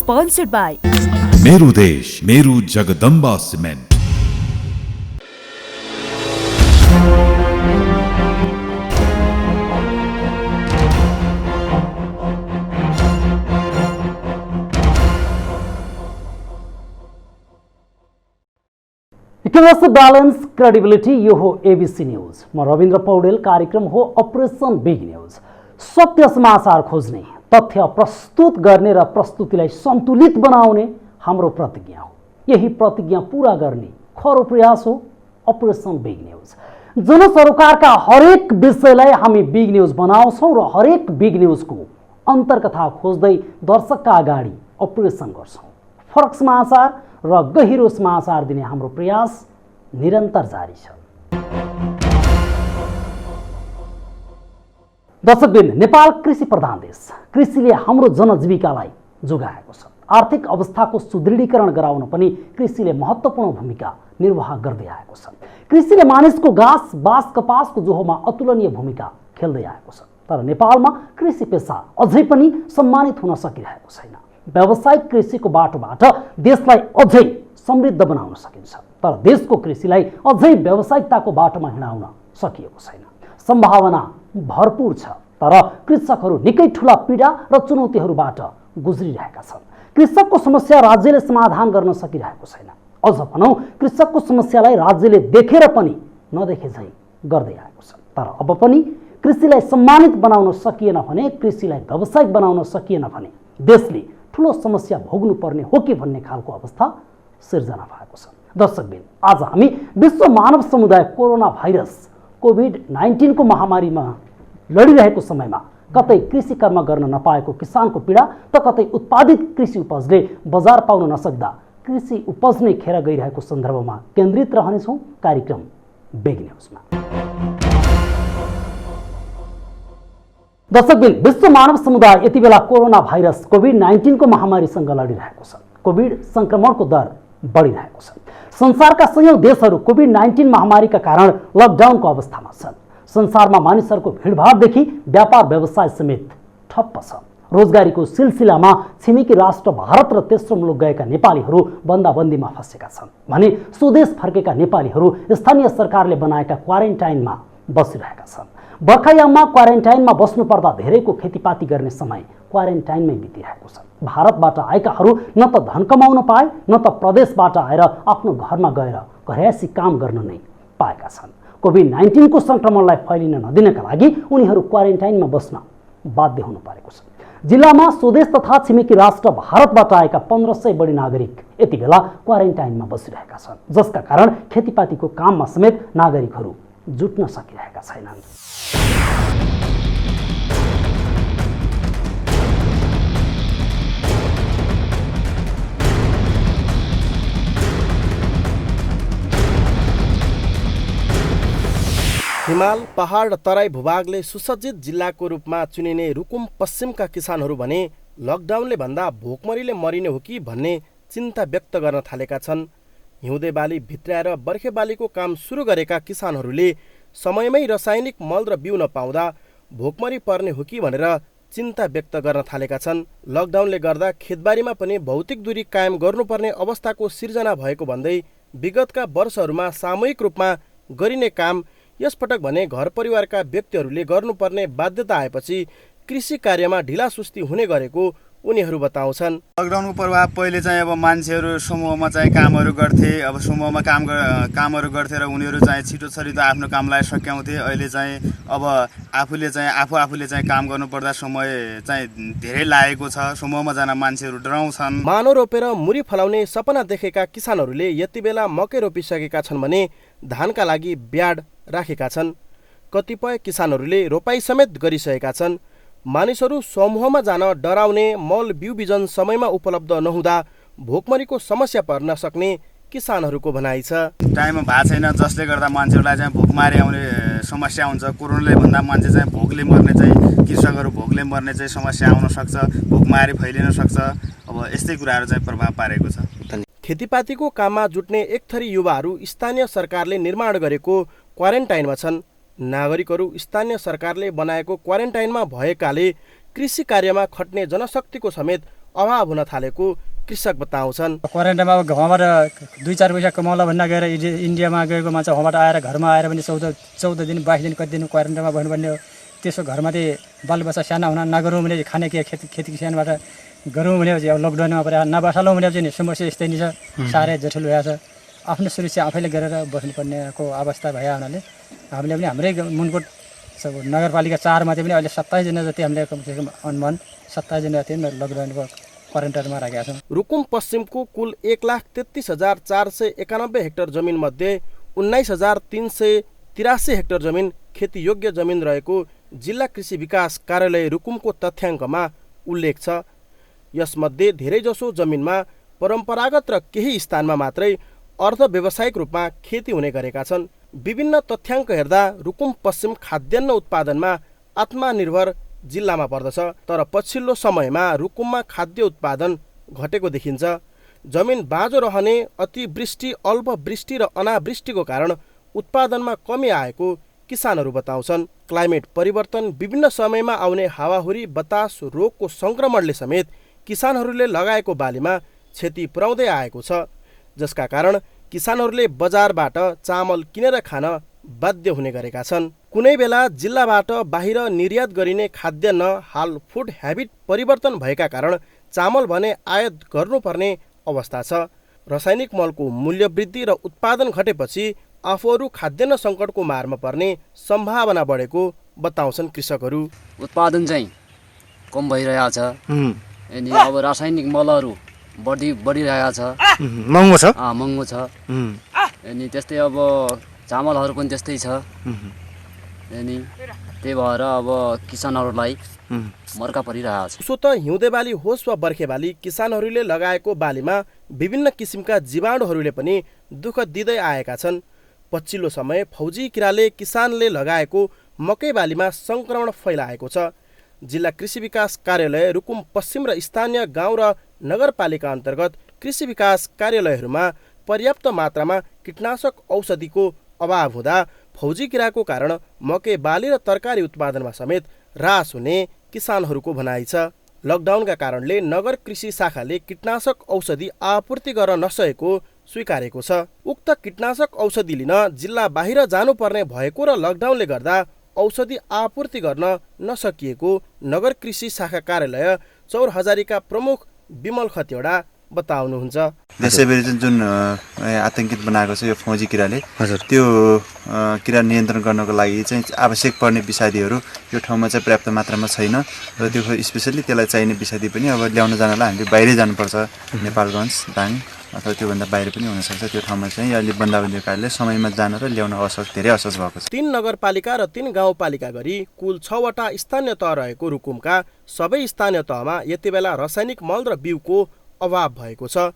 Sponsored by Meru देश Meru Jagadamba cement. Equivalence balance credibility यो हो एबीसी न्यूज। म रविन्द्र पौडेल। कार्यक्रम हो अपरेसन बिग न्यूज। सत्य समाचार खोज्ने, तथ्य प्रस्तुत गर्ने र प्रस्तुतिलाई सन्तुलित बनाउने हाम्रो प्रतिज्ञा हो। यही प्रतिज्ञा पूरा गर्ने खरो प्रयास हो अपरेसन बिग न्यूज। जनसरोकारका हरेक विषयलाई हामी बिग न्यूज बनाउँछौँ र हरेक बिग न्यूजको अन्तर्कथा खोज्दै दर्शकका अगाडि अपरेसन गर्छौँ। फरक समाचार र गहिरो समाचार दिने हाम्रो प्रयास निरन्तर जारी छ। दर्शकबिन, नेपाल कृषि प्रधान देश। कृषिले हाम्रो जनजीविकालाई जोगाएको छ। आर्थिक अवस्थाको सुदृढीकरण गराउन पनि कृषिले महत्त्वपूर्ण भूमिका निर्वाह गर्दै आएको छ। कृषिले मानिसको घाँस बाँस कपासको जोहोमा अतुलनीय भूमिका खेल्दै आएको छ। तर नेपालमा कृषि पेसा अझै पनि सम्मानित हुन सकिरहेको छैन। व्यावसायिक कृषिको बाटोबाट देशलाई अझै समृद्ध बनाउन सकिन्छ, तर देशको कृषिलाई अझै व्यावसायिकताको बाटोमा हिँडाउन सकिएको छैन। सम्भावना भरपूर छ, तर कृषकहरू निकै ठुला पीडा र चुनौतीहरूबाट गुज्रिरहेका छन्। कृषकको समस्या राज्यले समाधान गर्न सकिरहेको छैन। अझ भनौँ, कृषकको समस्यालाई राज्यले देखेर पनि नदेखे झै गर्दै आएको छ। तर अब पनि कृषिलाई सम्मानित बनाउन सकिएन भने, कृषिलाई व्यावसायिक बनाउन सकिएन भने देशले ठुलो समस्या भोग्नु पर्ने हो कि भन्ने खालको अवस्था सिर्जना भएको छ। दर्शकबिन, आज हामी विश्व मानव समुदाय कोरोना भाइरस कोभिड-19 को महामारीमा लडिरहेको समयमा कतै कृषि कर्म गर्न नपाएको किसानको पीडा त कतै उत्पादित कृषि उपजले बजार पाउन नसक्दा कृषि उपज नै खेर गइरहेको सन्दर्भमा केन्द्रित रहनेछौँ कार्यक्रम बिग न्यूजमा। दर्शकबिन, विश्व मानव समुदाय यति बेला कोरोना भाइरस कोभिड-19 को महामारीसँग लडिरहेको छ। कोभिड संक्रमणको दर बढिरहेको छ। संसारका सयौं देशहरू कोभिड-19 महामारीका कारण लकडाउनको अवस्थामा छन्। संसारमा मानिसहरूको भिडभाडदेखि व्यापार व्यवसाय समेत ठप्प छ। रोजगारीको सिलसिलामा छिमेकी राष्ट्र भारत र तेस्रो मुलुक गएका नेपालीहरू बन्दाबन्दीमा फँसेका छन् भने स्वदेश फर्केका नेपालीहरू स्थानीय सरकारले बनाएका क्वारेन्टाइनमा बसिरहेका छन्। बर्खायाममा क्वारेन्टाइनमा बस्नुपर्दा धेरैको खेतीपाती गर्ने समय क्वारेन्टाइनमै बितिरहेको छ। भारतबाट आएकाहरू न त धन कमाउन पाए, न त प्रदेशबाट आएर आफ्नो घरमा गएर घरयासी काम गर्न नै पाएका छन्। कोभिड-19 को संक्रमणलाई फैलिन नदिनका लागि उनीहरू क्वारेन्टाइनमा बस्न बाध्य हुनु परेको छ। जिल्लामा स्वदेश तथा छिमेकी राष्ट्र भारतबाट आएका 1500 बढी नागरिक यति बेला क्वारेन्टाइनमा बसिरहेका छन्, जसका कारण खेतीपातीको काममा समेत नागरिकहरू जुट्न सकिरहेका छैनन्। हिमाल, पहाड र तराई भूभागले सुसज्जित जिल्लाको रूपमा चुनिने रुकुम पश्चिमका किसानहरू भने लकडाउनले भन्दा भोकमरीले मरिने हो कि भन्ने चिन्ता व्यक्त गर्न थालेका छन्। हिउँदे बाली भित्र्याएर बर्खे बालीको काम सुरु गरेका किसानहरूले समयमै रासायनिक मल र बिउ नपाउँदा भोकमरी पर्ने हो कि भनेर चिन्ता व्यक्त गर्न थालेका छन्। लकडाउनले गर्दा खेतबारीमा पनि भौतिक दूरी कायम गर्नुपर्ने अवस्थाको सिर्जना भएको भन्दै विगतका वर्षहरूमा सामूहिक रूपमा गरिने काम यसपटक भने घर परिवारका व्यक्तिहरूले गर्नुपर्ने बाध्यता आएपछि कृषि कार्यमा ढिलासुस्ती हुने गरेको उनीहरू बताउँछन्। लकडाउनको प्रभाव पहिले चाहिँ अब मान्छेहरू समूहमा चाहिँ कामहरू गर्थे। अब समूहमा कामहरू गर्थे र उनीहरू चाहिँ छिटो छरितो आफ्नो कामलाई सक्याउँथे। अहिले चाहिँ अब आफूले चाहिँ काम गर्नुपर्दा समय चाहिँ धेरै लागेको छ। समूहमा जान मान्छेहरू डराउँछन्। मानो रोपेर मुरी फलाउने सपना देखेका किसानहरूले यति बेला मकै रोपिसकेका छन् भने धानका लागि ब्याड राखेका छन्। कतिपय किसानहरूले रोपाई समेत गरिसकेका छन्। मानिसहरू समूहमा जान डराउने, मल बिउ बिजन समयमा उपलब्ध नहुँदा भोकमरीको समस्या पर्न सक्ने किसानहरूको भनाइ छ। टाइममा भएको छैन, जसले गर्दा मान्छेहरूलाई चाहिँ भोकमारी आउने समस्या हुन्छ। कोरोनाले भन्दा मान्छे चाहिँ भोकले मर्ने चाहिँ कृषकहरू भोकले मर्ने चाहिँ समस्या आउन सक्छ, भोकमारी फैलिन सक्छ। अब यस्तै कुराहरू चाहिँ प्रभाव पारेको छ। खेतीपातीको काममा जुट्ने एक थरी युवाहरू स्थानीय सरकारले निर्माण गरेको क्वारेन्टाइनमा छन्। नागरिकहरू स्थानीय सरकारले बनाएको क्वारेन्टाइनमा भएकाले कृषि कार्यमा खट्ने जनशक्तिको समेत अभाव हुन थालेको कृषक बताउँछन्। क्वारेन्टाइनमा अब घरबाट 2-4 पैसा कमाउला भन्न गएर इन्डियामा गएको मान्छे वहाँबाट आएर घरमा आएर पनि 14 दिन 22 दिन कति दिन क्वारेन्टाइनमा बस्नुपर्ने हो। त्यसो घरमा चाहिँ बालबच्चा साना हुन नगरौँ भने खाने के खेती किसानबाट गरौँ भने अब लकडाउनमा पऱ्यो नबसालौँ भने चाहिँ समस्या यस्तै नै छ। साह्रै जटिल भएको छ। आफ्नो सुरक्षा आफैले गरेर बस्नुपर्नेको अवस्था भए हुनाले हामीले पनि हाम्रै मुनकोट नगरपालिका 4 मा चाहिँ पनि अहिले 27 जना जति हामीले कमसेकम अनुमान 27 जना जति लकडाउनको क्वारेन्टाइनमा राखेका छौँ। रुकुम पश्चिमको कुल 1,33,491 हेक्टर जमिन मध्ये 19,383 हेक्टर जमिन खेतीयोग्य जमिन रहेको जिल्ला कृषि विकास कार्यालय रुकुमको तथ्याङ्कमा उल्लेख छ। यसमध्ये धेरैजसो जमिनमा परम्परागत र केही स्थानमा मात्रै अर्ध व्यावसायिक रूपमा खेती हुने गरेका छन्। विभिन्न तथ्याङ्क हेर्दा रुकुम पश्चिम खाद्यान्न उत्पादनमा आत्मनिर्भर जिल्लामा पर्दछ। तर पछिल्लो समयमा रुकुममा खाद्य उत्पादन घटेको देखिन्छ। जमिन बाँझो रहने, अतिवृष्टि, अल्पवृष्टि र अनावृष्टिको कारण उत्पादनमा कमी आएको किसानहरू बताउँछन्। क्लाइमेट परिवर्तन, विभिन्न समयमा आउने हावाहुरी, बतास, रोगको सङ्क्रमणले समेत किसानहरूले लगाएको बालीमा क्षति पुर्याउँदै आएको छ, जसका कारण किसानहरूले बजारबाट चामल किनेर खान बाध्य हुने गरेका छन्। कुनै बेला जिल्लाबाट बाहिर निर्यात गरिने खाद्यान्न हाल फुड ह्याबिट परिवर्तन भएका कारण चामल भने आयात गर्नुपर्ने अवस्था छ। रासायनिक मलको मूल्य वृद्धि र उत्पादन घटेपछि आफूहरू खाद्यान्न सङ्कटको मारमा पर्ने सम्भावना बढेको बताउँछन् कृषकहरू। उत्पादन चाहिँ कम भइरहेको छ। अनि अब रासायनिक मलहरू बढिरहेको छ, महँगो छ। महँगो छ। अनि त्यस्तै अब चामलहरू पनि त्यस्तै छ। अनि त्यही भएर अब किसानहरूलाई मर्का परिरहेको छ। उसो त हिउँदे बाली होस् वा बर्खे बाली, किसानहरूले लगाएको बालीमा विभिन्न किसिमका जीवाणुहरूले पनि दुःख दिँदै आएका छन्। पछिल्लो समय फौजी किराले किसानले लगाएको मकै बालीमा सङ्क्रमण फैलाएको छ। जिल्ला कृषि विकास कार्यालय रुकुम पश्चिम र स्थानीय गाउँ र नगरपालिका अन्तर्गत कृषि विकास कार्यालयहरूमा पर्याप्त मात्रामा कीटनाशक औषधिको अभाव हुँदा फौजी किराको कारण मकै बाली र तरकारी उत्पादनमा समेत ह्रास हुने किसानहरूको भनाइ छ। लकडाउनका कारणले नगर कृषि शाखाले कीटनाशक औषधि आपूर्ति गर्न नसकेको स्वीकारेको छ। उक्त कीटनाशक औषधि लिन जिल्ला बाहिर जानुपर्ने भएको र लकडाउनले गर्दा औषधि आपूर्ति गर्न नसकिएको नगर कृषि शाखा कार्यालय चौरहजारीका प्रमुख विमल खतिवडा बताउनुहुन्छ। देशैभरि जुन आतंकित बनाएको छ यो फौजी किराले, त्यो किरा नियन्त्रण गर्नको लागि चाहिँ आवश्यक पर्ने विषादीहरू यो ठाउँमा चाहिँ पर्याप्त मात्रामा छैन र त्यो स्पेसल्ली त्यसलाई चाहिने विषादी पनि अब ल्याउन जानलाई हामीले बाहिरै जानुपर्छ। नेपालगञ्ज, दाङ अथवा त्योभन्दा बाहिर पनि हुनसक्छ। त्यो ठाउँमा चाहिँ अहिले बन्दाबन्दी कार्यले समयमा जान र ल्याउन धेरै असहज भएको छ। 3 नगरपालिका र 3 गाउँपालिका गरी कुल 6 वटा स्थानीय तह रहेको रुकुमका सबै स्थानीय तहमा यति बेला रासायनिक मल र बिउको अभाव भएको छ।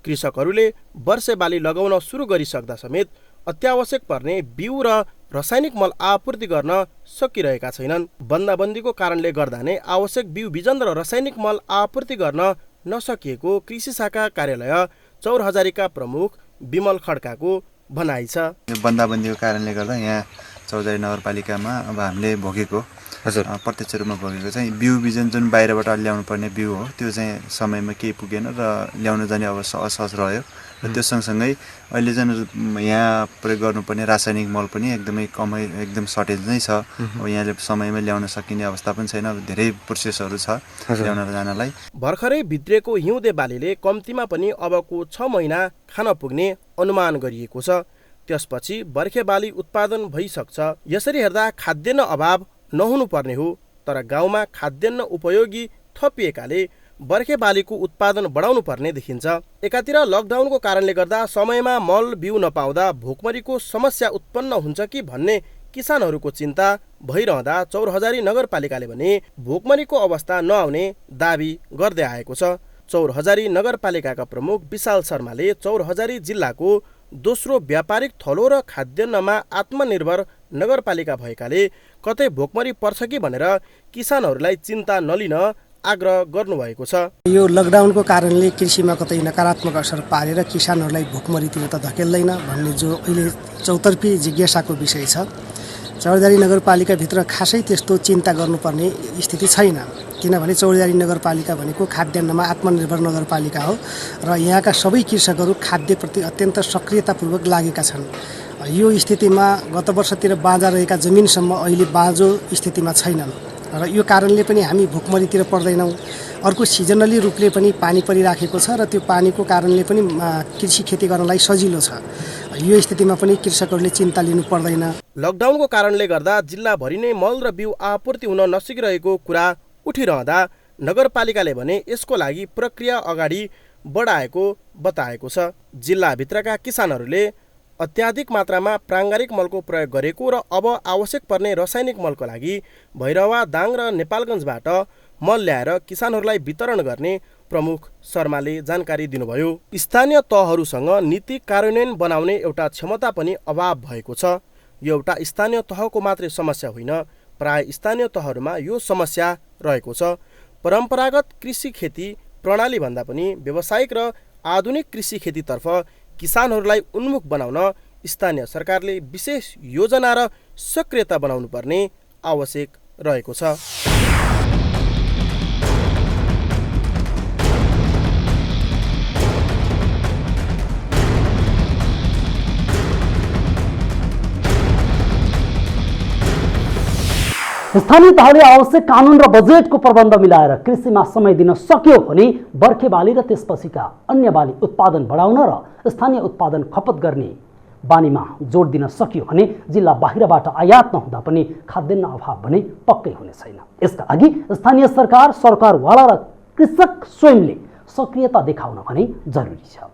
कृषकहरूले वर्षे बाली लगाउन सुरु गरिसक्दा समेत अत्यावश्यक पर्ने बिउ र रासायनिक मल आपूर्ति गर्न सकिरहेका छैनन्। बन्दाबन्दीको कारणले गर्दा नै आवश्यक बिउ बिजन र रासायनिक मल आपूर्ति गर्न नसकिएको कृषि शाखा कार्यालय चौरहजारीका प्रमुख विमल खड्काको भनाइ छ। बन्दाबन्दीको कारणले गर्दा यहाँ चौरहजारी नगरपालिकामा अब हामीले भोगेको प्रत्यक्ष रूपमा भोगेको चाहिँ बिउ बिजन जुन बाहिरबाट ल्याउनु पर्ने बिउ हो, त्यो चाहिँ समयमा केही पुगेन र ल्याउन जाने अब असहज रह्यो। र त्यो सँगसँगै अहिले चाहिँ यहाँ प्रयोग गर्नुपर्ने रासायनिक मल पनि एकदम सर्टेज नै छ। अब यहाँले समयमा ल्याउन सकिने अवस्था पनि छैन। अब धेरै प्रोसेसहरू छ ल्याउन जानलाई। भर्खरै भित्रिएको हिउँदे बालीले कम्तीमा पनि अबको 6 महिना खान पुग्ने अनुमान गरिएको छ। त्यसपछि बर्खे बाली उत्पादन भइसक्छ। यसरी हेर्दा खाद्यान्न अभाव नहुनुपर्ने हो, तर गाउँमा खाद्यान्न उपयोगी थपिएकाले बर्खे बालीको उत्पादन बढाउनु पर्ने देखिन्छ। एकातिर लकडाउनको कारणले गर्दा समयमा मल बिउ नपाउँदा भोकमरीको समस्या उत्पन्न हुन्छ कि भन्ने किसानहरूको चिन्ता भइरहँदा चौरहजारी नगरपालिकाले भने भोकमरीको अवस्था नआउने दाबी गर्दै आएको छ। चौरहजारी नगरपालिकाका प्रमुख विशाल शर्माले चौरहजारी जिल्लाको दोस्रो व्यापारिक थलो र खाद्यान्नमा आत्मनिर्भर नगरपालिका भएकाले कतै भोकमरी पर्छ कि भनेर किसानहरूलाई चिन्ता नलिन आग्रह गर्नुभएको छ। यो लकडाउनको कारणले कृषिमा कतै नकारात्मक असर पारेर किसानहरूलाई भोकमरीतिर त धकेल्दैन भन्ने जो अहिले चौतर्फी जिज्ञासाको विषय छ, चौरधारी नगरपालिकाभित्र खासै त्यस्तो चिन्ता गर्नुपर्ने स्थिति छैन, किनभने चौरधारी नगरपालिका भनेको खाद्यान्नमा आत्मनिर्भर नगरपालिका हो र यहाँका सबै कृषकहरू खाद्यप्रति अत्यन्त सक्रियतापूर्वक लागेका छन्। यो स्थितिमा गत वर्षतिर बाँझा रहेका जमिनसम्म अहिले बाँझो स्थितिमा छैनन् र यो कारणले पनि हामी भोकमरीतिर पर्दैनौँ। अर्को सिजनली रूपले पनि पानी परिराखेको छ र त्यो पानीको कारणले पनि कृषि खेती गर्नलाई सजिलो छ। यो स्थितिमा पनि कृषकहरूले चिन्ता लिनु पर्दैन। लकडाउनको कारणले गर्दा जिल्लाभरि नै मल र बिउ आपूर्ति हुन नसकिरहेको कुरा उठिरहँदा नगरपालिकाले भने यसको लागि प्रक्रिया अगाडि बढाएको बताएको छ। जिल्लाभित्रका किसानहरूले अत्याधिक मात्रामा प्राङ्गारिक मलको प्रयोग गरेको र अब आवश्यक पर्ने रासायनिक मलको लागि भैरवा, दाङ र नेपालगञ्जबाट मल ल्याएर किसानहरूलाई वितरण गर्ने प्रमुख शर्माले जानकारी दिनुभयो। स्थानीय तहहरूसँग नीति कार्यान्वयन बनाउने एउटा क्षमता पनि अभाव भएको छ। यो एउटा स्थानीय तहको मात्रै समस्या होइन, प्राय स्थानीय तहहरूमा यो समस्या रहेको छ। परम्परागत कृषि खेती प्रणालीभन्दा पनि व्यावसायिक र आधुनिक कृषि खेतीतर्फ किसानहरूलाई उन्मुख बनाउन स्थानीय सरकारले विशेष योजना र सक्रियता बनाउनु पर्ने आवश्यक रहेको छ। स्थानीय तहले आवश्यक कानुन र बजेटको प्रबन्ध मिलाएर कृषिमा समय दिन सक्यो भने बर्खे बाली र त्यसपछिका अन्य बाली उत्पादन बढाउन र स्थानीय उत्पादन खपत गर्ने बानीमा जोड दिन सकियो भने जिल्ला बाहिरबाट आयात नहुँदा पनि खाद्यान्न अभाव भने पक्कै हुने छैन। यसका लागि स्थानीय सरकार, सरकारवाला र कृषक स्वयंले सक्रियता देखाउन भने जरुरी छ।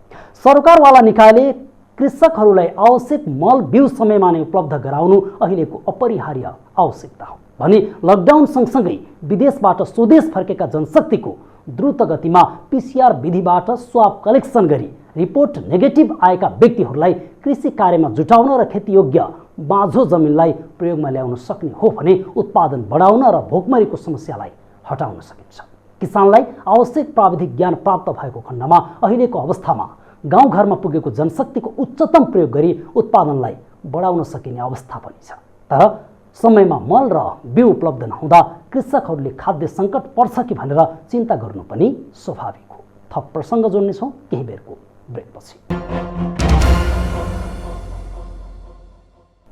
सरकारवाला निकायले कृषकहरूलाई आवश्यक मल बिउ समयमा नै उपलब्ध गराउनु अहिलेको अपरिहार्य आवश्यकता हो भने लकडाउन सँगसँगै विदेशबाट स्वदेश फर्केका जनशक्तिको द्रुत गतिमा PCR विधिबाट स्वाब कलेक्सन गरी रिपोर्ट नेगेटिभ आएका व्यक्तिहरूलाई कृषि कार्यमा जुटाउन र खेतीयोग्य बाँझो जमिनलाई प्रयोगमा ल्याउन सक्ने हो भने उत्पादन बढाउन र भोकमरीको समस्यालाई हटाउन सकिन्छ। किसानलाई आवश्यक प्राविधिक ज्ञान प्राप्त भएको खण्डमा अहिलेको अवस्थामा गाउँघरमा पुगेको जनशक्तिको उच्चतम प्रयोग गरी उत्पादनलाई बढाउन सकिने अवस्था पनि छ। तर समयमा मल र बिउ उपलब्ध नहुँदा कृषकहरूले खाद्य सङ्कट पर्छ कि भनेर चिन्ता गर्नु पनि स्वाभाविक हो। थप प्रसङ्ग जोड्नेछौँ केही बेरको ब्रेकपछि।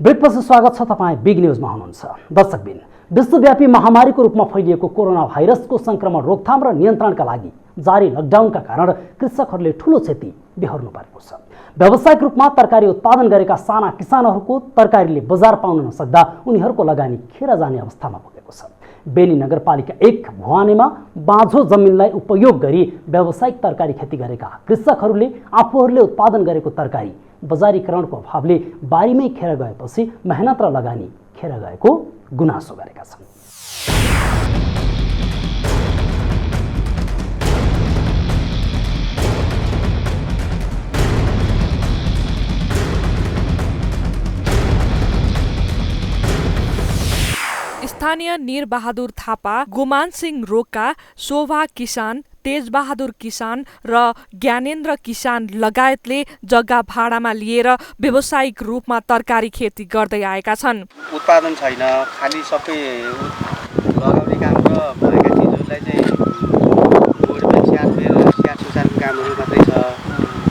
ब्रेकपछि स्वागत छ। तपाईँ बिग न्युजमा हुनुहुन्छ। दर्शकबिन, विश्वव्यापी महामारीको रूपमा फैलिएको कोरोना भाइरसको सङ्क्रमण रोकथाम र नियन्त्रणका लागि जारी लकडाउनका कारण कृषकहरूले ठूलो क्षति बेहोर्नु परेको छ। व्यावसायिक रूपमा तरकारी उत्पादन गरेका साना किसानहरूको तरकारीले बजार पाउन नसक्दा उनीहरूको लगानी खेर जाने अवस्थामा पुगेको छ। बेनी नगरपालिका 1 भुवानेमा बाँझो जमिनलाई उपयोग गरी व्यावसायिक तरकारी खेती गरेका कृषकहरूले आफूहरूले उत्पादन गरेको तरकारी बजारीकरणको अभावले बारीमै खेर गएपछि मेहनत र लगानी खेर गएको गुनासो गरेका छन्। स्थानीय निरबहादुर थापा, गुमान सिंह रोका, शोभा किसान, तेजबहादुर किसान र ज्ञानेन्द्र किसान लगायतले जग्गा भाडामा लिएर व्यावसायिक रूपमा तरकारी खेती गर्दै आएका छन्। उत्पादन छैन, खालि सबै लगाउने काम र भएका चिजहरूलाई चाहिँ बोर्डमा स्याहार सुसारको कामहरू मात्रै छ।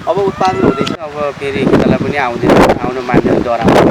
अब उत्पादन हुँदैछ, अब फेरि खेताला पनि आउन मान्ने डराउँछ।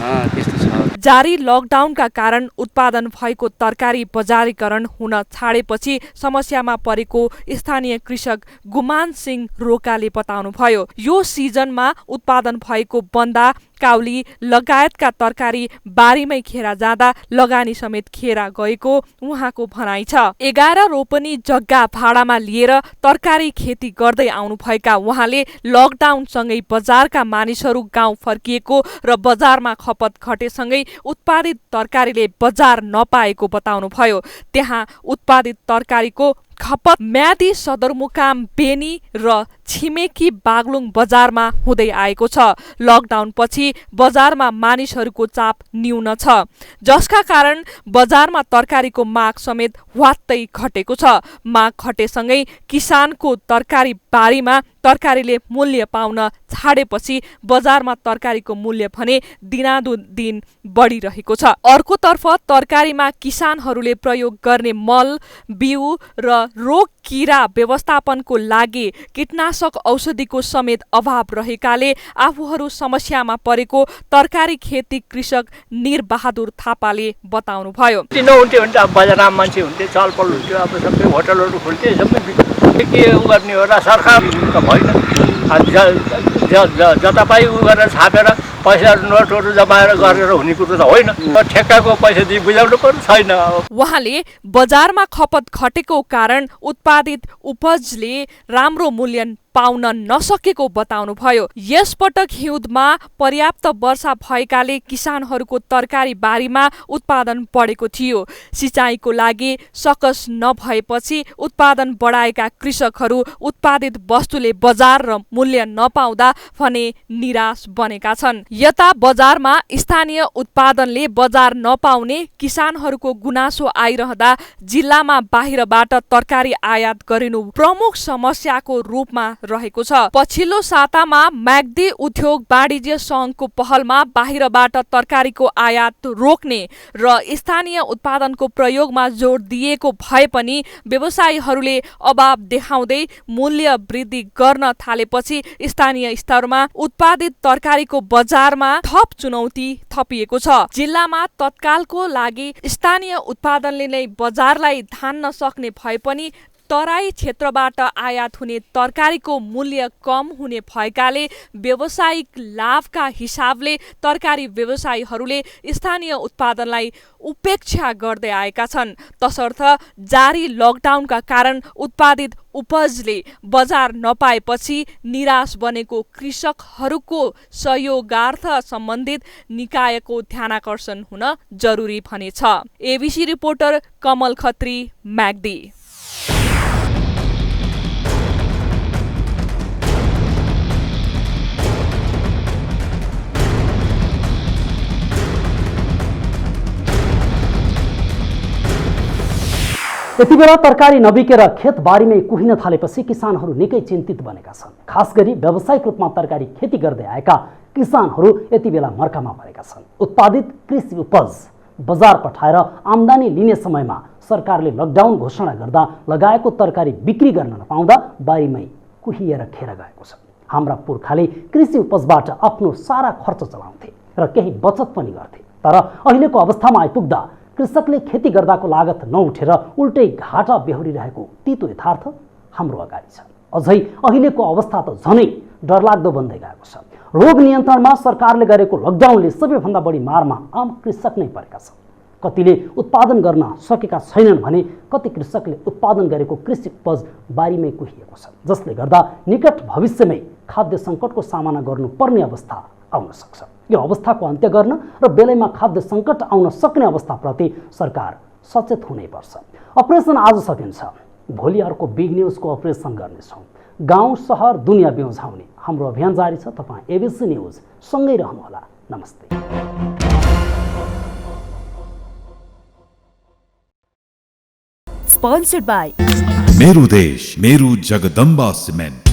त्यस्तो छ। जारी लकडाउनका कारण उत्पादन भएको तरकारी बजारीकरण हुन छाडेपछि समस्यामा परेको स्थानीय कृषक गुमान सिंह रोकाले बताउनुभयो। यो सिजनमा उत्पादन भएको बन्दा, काउली लगायतका तरकारी बारीमै खेरा जाँदा लगानी समेत खेरा गएको उहाँको भनाइ छ। 11 रोपनी जग्गा भाडामा लिएर तरकारी खेती गर्दै आउनुभएका उहाँले लकडाउनसँगै बजारका मानिसहरू गाउँ फर्किएको र बजारमा खपत घटेसँगै उत्पादित तरकारीले बजार नपाएको बताउनुभयो। त्यहाँ उत्पादित तरकारीको खपत म्यादी सदरमुकाम बेनी र छिमेकी बागलुङ बजारमा हुँदै आएको छ। लकडाउन पछि बजारमा मानिसहरूको चाप न्यून छ, जसका कारण बजारमा तरकारीको माग समेत ह्वात्तै घटेको छ। माग घटेसँगै किसानको तरकारी बारीमा तरकारीले मूल्य पाउन छाडेपछि बजारमा तरकारीको मूल्य भने दिनानुदिन बढिरहेको छ। अर्कोतर्फ तरकारीमा किसानहरूले प्रयोग गर्ने मल, बिउ र रोग किरा व्यवस्थापनको लागि कीटनाशक औषधिको समेत अभाव रहेकाले आफूहरू समस्यामा परेको तरकारी खेती कृषक निरबहादुर थापाले बताउनुभयो। नहुन्थ्यो भने त अब बजारमा मान्छे हुन्थे, चलपल हुन्थ्यो, अब सबै होटलहरू खुल्थे, सबै के उ गर्ने होला, सरकार त भएन। जता पाइ उ गरेर छापेर पैसा नोटहरू जमाएर गरेर हुने कुरो त होइन। ठेक्काको पैसा दिई बुझाउनु पर्ने छैन। उहाँले बजारमा खपत घटेको कारण उत्पादित उपजले राम्रो मूल्य पाउन नसकेको बताउनुभयो। यसपटक हिउँदमा पर्याप्त वर्षा भएकाले किसानहरूको तरकारी बारीमा उत्पादन बढेको थियो। सिँचाइको लागि सकस नभएपछि उत्पादन बढाएका कृषकहरू उत्पादित वस्तुले बजार र मूल्य नपाउँदा भने निराश बनेका छन्। यता बजारमा स्थानीय उत्पादनले बजार नपाउने किसानहरूको गुनासो आइरहँदा जिल्लामा बाहिरबाट तरकारी आयात गरिनु प्रमुख समस्याको रूपमा रहेको छ। पछिल्लो सातामा म्याग्दी उद्योग वाणिज्य सङ्घको पहलमा बाहिरबाट तरकारीको आयात रोक्ने र स्थानीय उत्पादनको प्रयोगमा जोड दिएको भए पनि व्यवसायीहरूले अभाव देखाउँदै मूल्य वृद्धि गर्न थालेपछि स्थानीय स्तरमा उत्पादित तरकारीको बजारमा थप चुनौती थपिएको छ। जिल्लामा तत्कालको लागि स्थानीय उत्पादनले नै बजारलाई धान्न सक्ने भए पनि तराई क्षेत्रबाट आयात हुने तरकारीको मूल्य कम हुने भएकाले व्यावसायिक लाभका हिसाबले तरकारी व्यवसायीहरूले स्थानीय उत्पादनलाई उपेक्षा गर्दै आएका छन्। तसर्थ जारी लकडाउनका कारण उत्पादित उपजले बजार नपाएपछि निराश बनेको कृषकहरूको सहयोगार्थ सम्बन्धित निकायको ध्यानाकर्षण हुन जरुरी भने छ। एबिसी रिपोर्टर कमल खत्री, म्याग्दी। यति बेला तरकारी नबिकेर खेतबारीमै कुहिन थालेपछि किसानहरू निकै चिन्तित बनेका छन्। खास गरी व्यावसायिक रूपमा तरकारी खेती गर्दै आएका किसानहरू यति बेला मर्कामा परेका छन्। उत्पादित कृषि उपज बजार पठाएर आम्दानी लिने समयमा सरकारले लकडाउन घोषणा गर्दा लगाएको तरकारी बिक्री गर्न नपाउँदा बारीमै कुहिएर खेर गएको छ। हाम्रा पुर्खाले कृषि उपजबाट आफ्नो सारा खर्च चलाउँथे र केही बचत पनि गर्थे। तर अहिलेको अवस्थामा आइपुग्दा कृषकले खेती गर्दाको लागत नउठेर उल्टै घाटा बेहोरिरहेको तीतो यथार्थ हाम्रो अगाडि छ। अझै अहिलेको अवस्था त झनै डरलाग्दो बन्दै गएको छ। रोग नियन्त्रणमा सरकारले गरेको लकडाउनले सबैभन्दा बढी मारमा आम कृषक नै परेका छन्। कतिले उत्पादन गर्न सकेका छैनन् भने कति कृषकले उत्पादन गरेको कृषि उपज बारीमै कुहिएको छ, जसले गर्दा निकट भविष्यमै खाद्य सङ्कटको सामना गर्नुपर्ने अवस्था आउन सक्छ। यो अवस्थाको अन्त्य गर्न र बेलैमा खाद्य सङ्कट आउन सक्ने अवस्थाप्रति सरकार सचेत हुनैपर्छ। अपरेसन आज सकिन्छ, भोलि अर्को बिग न्युजको अपरेसन गर्नेछौँ। गाउँ सहर दुनियाँ बेउझाउने हाम्रो अभियान जारी छ। तपाईँ एबिसी न्युज सँगै रहनुहोला। नमस्ते। Sponsored by मेरू देश मेरू जगदम्बा सिमेन्ट।